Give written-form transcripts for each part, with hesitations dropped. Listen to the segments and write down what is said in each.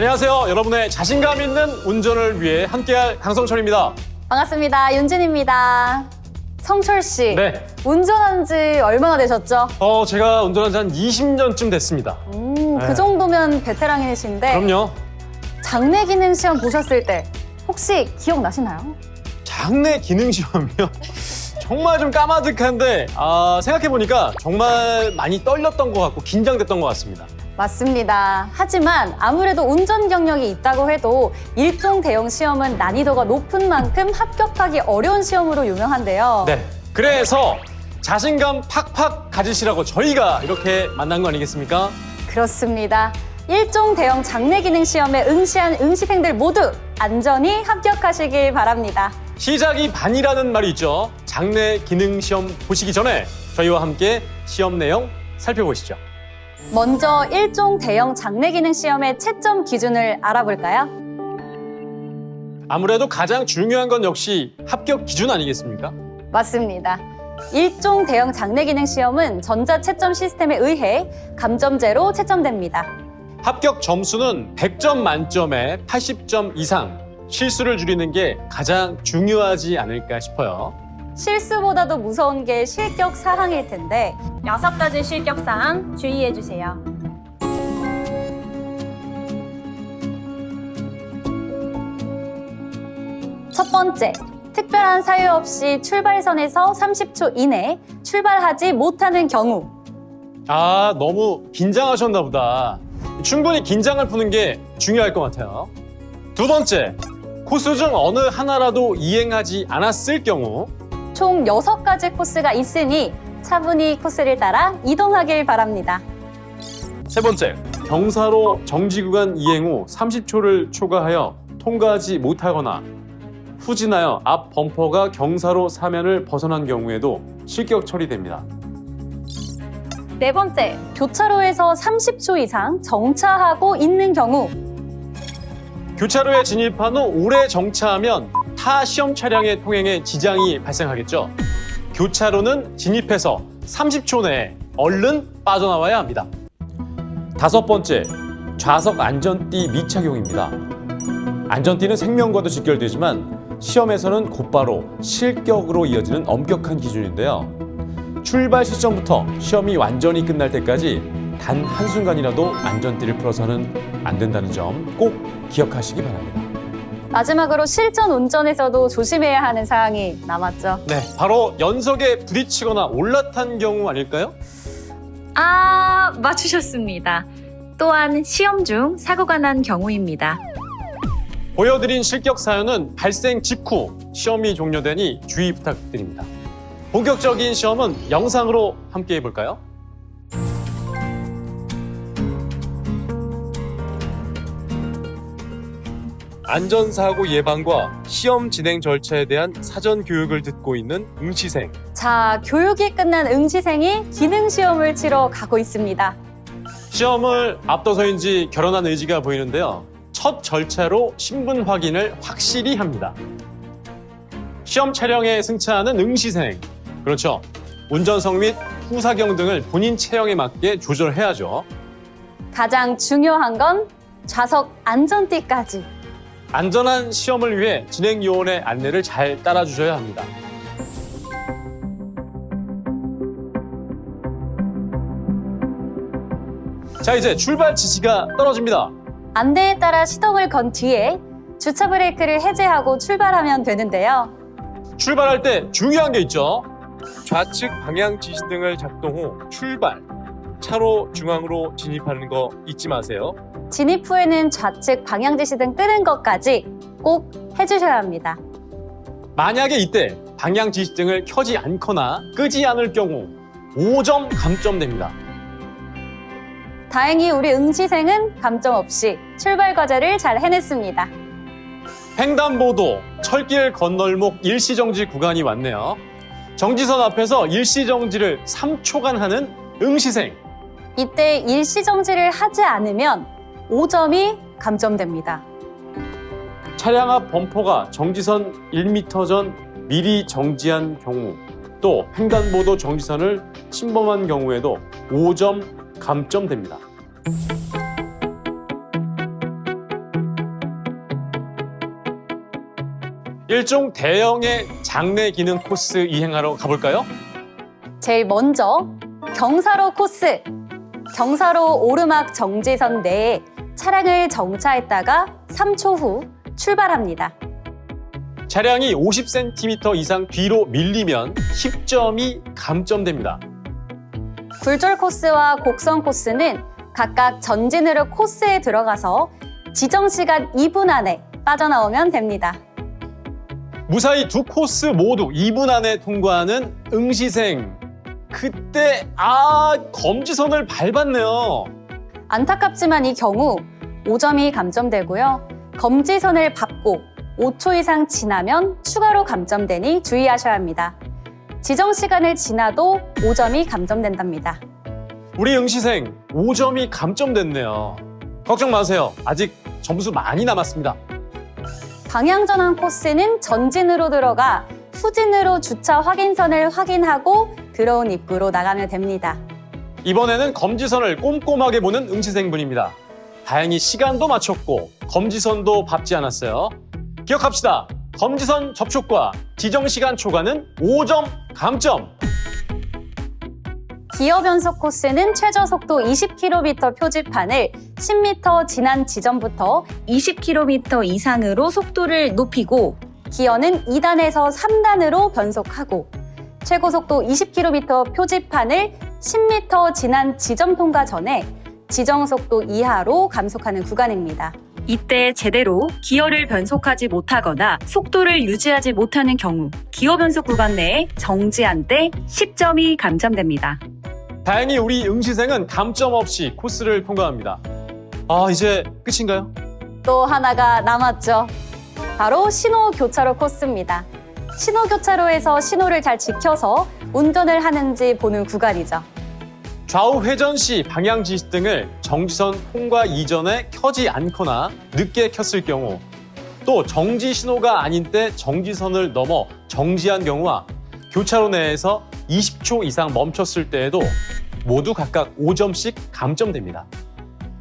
안녕하세요. 여러분의 자신감 있는 운전을 위해 함께할 강성철입니다. 반갑습니다. 윤진입니다. 성철 씨, 네. 운전한 지 얼마나 되셨죠? 제가 운전한 지 한 20년쯤 됐습니다. 네. 그 정도면 베테랑이신데 그럼요. 장내 기능 시험 보셨을 때 혹시 기억나시나요? 장내 기능 시험이요? 정말 좀 까마득한데 생각해보니까 정말 많이 떨렸던 것 같고 긴장됐던 것 같습니다. 맞습니다. 하지만 아무래도 운전 경력이 있다고 해도 일종 대형 시험은 난이도가 높은 만큼 합격하기 어려운 시험으로 유명한데요. 네. 그래서 자신감 팍팍 가지시라고 저희가 이렇게 만난 거 아니겠습니까? 그렇습니다. 일종 대형 장내 기능 시험에 응시한 응시생들 모두 안전히 합격하시길 바랍니다. 시작이 반이라는 말이 있죠. 장내 기능 시험 보시기 전에 저희와 함께 시험 내용 살펴보시죠. 먼저 일종 대형 장내 기능 시험의 채점 기준을 알아볼까요? 아무래도 가장 중요한 건 역시 합격 기준 아니겠습니까? 맞습니다. 일종 대형 장내 기능 시험은 전자 채점 시스템에 의해 감점제로 채점됩니다. 합격 점수는 100점 만점에 80점 이상, 실수를 줄이는 게 가장 중요하지 않을까 싶어요. 실수보다도 무서운 게 실격 사항일 텐데 6가지 실격 사항 주의해 주세요. 첫 번째, 특별한 사유 없이 출발선에서 30초 이내 출발하지 못하는 경우. 너무 긴장하셨나 보다. 충분히 긴장을 푸는 게 중요할 것 같아요. 두 번째, 코스 중 어느 하나라도 이행하지 않았을 경우. 총 6가지 코스가 있으니 차분히 코스를 따라 이동하길 바랍니다. 세 번째, 경사로 정지 구간 이행 후 30초를 초과하여 통과하지 못하거나 후진하여 앞 범퍼가 경사로 사면을 벗어난 경우에도 실격 처리됩니다. 네 번째, 교차로에서 30초 이상 정차하고 있는 경우. 교차로에 진입한 후 오래 정차하면 타 시험 차량의 통행에 지장이 발생하겠죠. 교차로는 진입해서 30초 내에 얼른 빠져나와야 합니다. 다섯 번째, 좌석 안전띠 미착용입니다. 안전띠는 생명과도 직결되지만 시험에서는 곧바로 실격으로 이어지는 엄격한 기준인데요. 출발 시점부터 시험이 완전히 끝날 때까지 단 한순간이라도 안전띠를 풀어서는 안 된다는 점 꼭 기억하시기 바랍니다. 마지막으로 실전 운전에서도 조심해야 하는 사항이 남았죠. 네, 바로 연석에 부딪히거나 올라탄 경우 아닐까요? 맞추셨습니다. 또한 시험 중 사고가 난 경우입니다. 보여드린 실격 사연은 발생 직후 시험이 종료되니 주의 부탁드립니다. 본격적인 시험은 영상으로 함께 해볼까요? 안전사고 예방과 시험 진행 절차에 대한 사전 교육을 듣고 있는 응시생. 자, 교육이 끝난 응시생이 기능 시험을 치러 가고 있습니다. 시험을 앞둬서인지 결연한 의지가 보이는데요. 첫 절차로 신분 확인을 확실히 합니다. 시험 차량에 승차하는 응시생. 그렇죠. 운전석 및 후사경 등을 본인 체형에 맞게 조절해야죠. 가장 중요한 건 좌석 안전띠까지. 안전한 시험을 위해 진행 요원의 안내를 잘 따라주셔야 합니다. 자, 이제 출발 지시가 떨어집니다. 안내에 따라 시동을 건 뒤에 주차 브레이크를 해제하고 출발하면 되는데요. 출발할 때 중요한 게 있죠. 좌측 방향 지시등을 작동 후 출발. 차로 중앙으로 진입하는 거 잊지 마세요. 진입 후에는 좌측 방향 지시등 끄는 것까지 꼭 해주셔야 합니다. 만약에 이때 방향 지시등을 켜지 않거나 끄지 않을 경우 5점 감점됩니다. 다행히 우리 응시생은 감점 없이 출발 과제를 잘 해냈습니다. 횡단보도, 철길 건널목 일시정지 구간이 왔네요. 정지선 앞에서 일시정지를 3초간 하는 응시생. 이때 일시정지를 하지 않으면 5점이 감점됩니다. 차량 앞 범퍼가 정지선 1m 전 미리 정지한 경우, 또 횡단보도 정지선을 침범한 경우에도 5점 감점됩니다. 일종 대형의 장내 기능 코스 이행하러 가볼까요? 제일 먼저 경사로 코스. 경사로 오르막 정지선 내에 차량을 정차했다가 3초 후 출발합니다. 차량이 50cm 이상 뒤로 밀리면 10점이 감점됩니다. 굴절 코스와 곡선 코스는 각각 전진으로 코스에 들어가서 지정 시간 2분 안에 빠져나오면 됩니다. 무사히 두 코스 모두 2분 안에 통과하는 응시생. 그때 검지선을 밟았네요. 안타깝지만 이 경우 5점이 감점되고요. 검지선을 밟고 5초 이상 지나면 추가로 감점되니 주의하셔야 합니다. 지정 시간을 지나도 5점이 감점된답니다. 우리 응시생 5점이 감점됐네요. 걱정 마세요. 아직 점수 많이 남았습니다. 방향전환 코스는 전진으로 들어가 후진으로 주차 확인선을 확인하고 들어온 입구로 나가면 됩니다. 이번에는 검지선을 꼼꼼하게 보는 응시생분입니다. 다행히 시간도 맞췄고 검지선도 밟지 않았어요. 기억합시다. 검지선 접촉과 지정시간 초과는 5점 감점. 기어 변속 코스는 최저 속도 20km 표지판을 10m 지난 지점부터 20km 이상으로 속도를 높이고 기어는 2단에서 3단으로 변속하고 최고 속도 20km 표지판을 10m 지난 지점 통과 전에 지정 속도 이하로 감속하는 구간입니다. 이때 제대로 기어를 변속하지 못하거나 속도를 유지하지 못하는 경우 기어 변속 구간 내에 정지한 때 10점이 감점됩니다. 다행히 우리 응시생은 감점 없이 코스를 통과합니다. 이제 끝인가요? 또 하나가 남았죠. 바로 신호교차로 코스입니다. 신호교차로에서 신호를 잘 지켜서 운전을 하는지 보는 구간이죠. 좌우 회전 시 방향 지시등을 정지선 통과 이전에 켜지 않거나 늦게 켰을 경우, 또 정지 신호가 아닌 때 정지선을 넘어 정지한 경우와 교차로 내에서 20초 이상 멈췄을 때에도 모두 각각 5점씩 감점됩니다.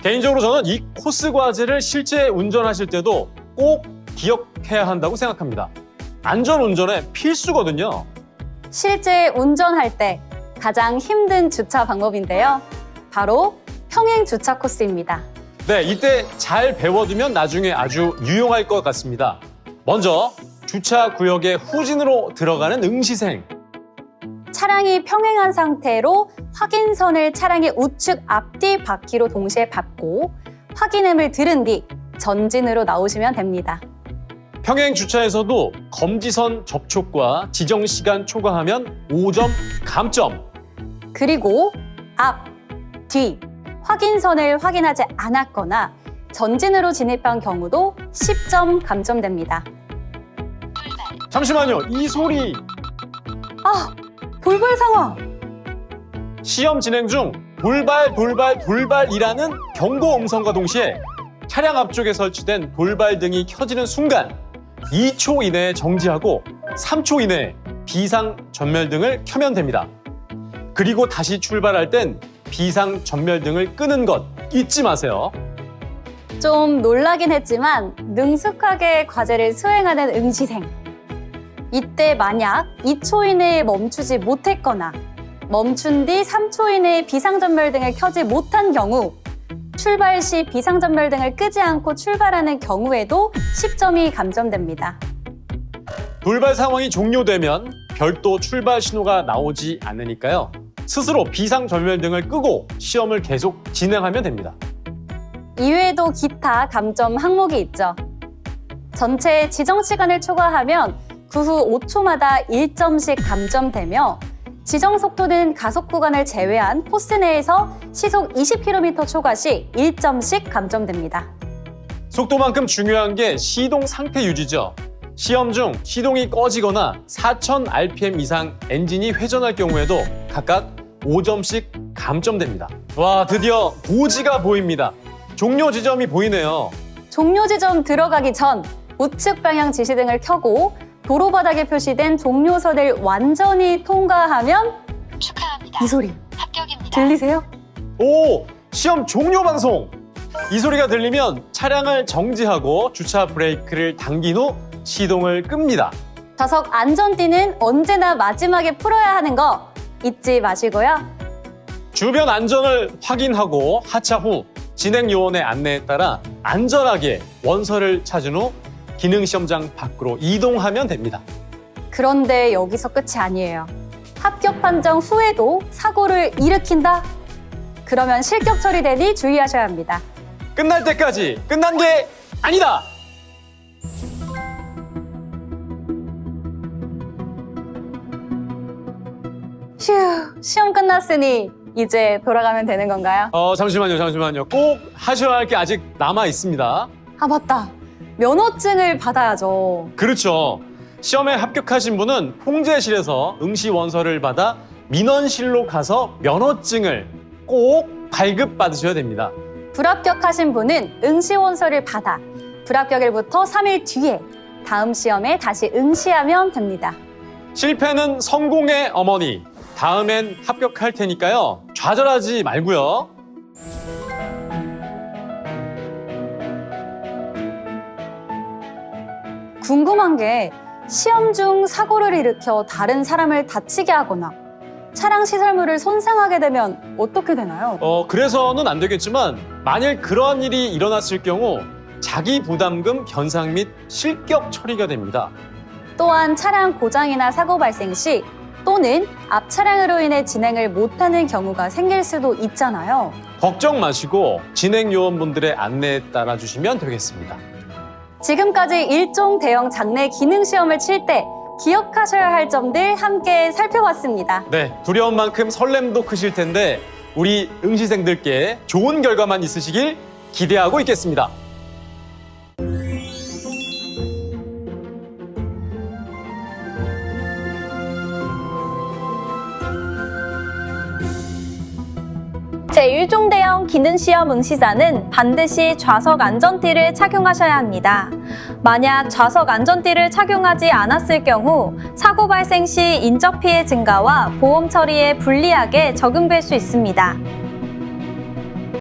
개인적으로 저는 이 코스 과제를 실제 운전하실 때도 꼭 기억해야 한다고 생각합니다. 안전운전의 필수거든요. 실제 운전할 때 가장 힘든 주차 방법인데요. 바로 평행 주차 코스입니다. 네, 이때 잘 배워두면 나중에 아주 유용할 것 같습니다. 먼저 주차 구역의 후진으로 들어가는 응시생. 차량이 평행한 상태로 확인선을 차량의 우측 앞뒤 바퀴로 동시에 밟고 확인음을 들은 뒤 전진으로 나오시면 됩니다. 평행 주차에서도 검지선 접촉과 지정 시간 초과하면 5점 감점. 그리고 앞, 뒤, 확인선을 확인하지 않았거나 전진으로 진입한 경우도 10점 감점됩니다. 잠시만요, 이 소리. 돌발 상황! 시험 진행 중 돌발이라는 경고 음성과 동시에 차량 앞쪽에 설치된 돌발등이 켜지는 순간 2초 이내에 정지하고 3초 이내에 비상 전멸등을 켜면 됩니다. 그리고 다시 출발할 땐 비상 전멸등을 끄는 것 잊지 마세요. 좀 놀라긴 했지만 능숙하게 과제를 수행하는 응시생. 이때 만약 2초 이내에 멈추지 못했거나 멈춘 뒤 3초 이내에 비상전멸등을 켜지 못한 경우 출발 시 비상전멸등을 끄지 않고 출발하는 경우에도 10점이 감점됩니다. 돌발 상황이 종료되면 별도 출발 신호가 나오지 않으니까요. 스스로 비상 전멸등을 끄고 시험을 계속 진행하면 됩니다. 이외에도 기타 감점 항목이 있죠. 전체 지정 시간을 초과하면 그 후 5초마다 1점씩 감점되며 지정 속도는 가속 구간을 제외한 코스 내에서 시속 20km 초과 시 1점씩 감점됩니다. 속도만큼 중요한 게 시동 상태 유지죠. 시험 중 시동이 꺼지거나 4000rpm 이상 엔진이 회전할 경우에도 각각 5점씩 감점됩니다. 와, 드디어 고지가 보입니다. 종료 지점이 보이네요. 종료 지점 들어가기 전 우측 방향 지시등을 켜고 도로 바닥에 표시된 종료선을 완전히 통과하면 축하합니다. 이 소리 합격입니다. 들리세요? 오! 시험 종료 방송! 이 소리가 들리면 차량을 정지하고 주차 브레이크를 당긴 후 시동을 끕니다. 좌석 안전띠는 언제나 마지막에 풀어야 하는 거 잊지 마시고요. 주변 안전을 확인하고 하차 후 진행 요원의 안내에 따라 안전하게 원서를 찾은 후 기능시험장 밖으로 이동하면 됩니다. 그런데 여기서 끝이 아니에요. 합격 판정 후에도 사고를 일으킨다? 그러면 실격 처리되니 주의하셔야 합니다. 끝날 때까지 끝난 게 아니다! 휴, 시험 끝났으니 이제 돌아가면 되는 건가요? 잠시만요. 꼭 하셔야 할 게 아직 남아 있습니다. 아, 맞다. 면허증을 받아야죠. 그렇죠. 시험에 합격하신 분은 통제실에서 응시 원서를 받아 민원실로 가서 면허증을 꼭 발급받으셔야 됩니다. 불합격하신 분은 응시 원서를 받아 불합격일부터 3일 뒤에 다음 시험에 다시 응시하면 됩니다. 실패는 성공의 어머니. 다음엔 합격할 테니까요. 좌절하지 말고요. 궁금한 게 시험 중 사고를 일으켜 다른 사람을 다치게 하거나 차량 시설물을 손상하게 되면 어떻게 되나요? 그래서는 안 되겠지만 만일 그러한 일이 일어났을 경우 자기 부담금 변상 및 실격 처리가 됩니다. 또한 차량 고장이나 사고 발생 시 또는 앞 차량으로 인해 진행을 못하는 경우가 생길 수도 있잖아요. 걱정 마시고 진행 요원분들의 안내에 따라 주시면 되겠습니다. 지금까지 일종 대형 장내 기능 시험을 칠 때 기억하셔야 할 점들 함께 살펴봤습니다. 네, 두려운 만큼 설렘도 크실 텐데 우리 응시생들께 좋은 결과만 있으시길 기대하고 있겠습니다. 제1종 대형 기능시험 응시자는 반드시 좌석 안전띠를 착용하셔야 합니다. 만약 좌석 안전띠를 착용하지 않았을 경우 사고 발생 시 인적 피해 증가와 보험 처리에 불리하게 적용될 수 있습니다.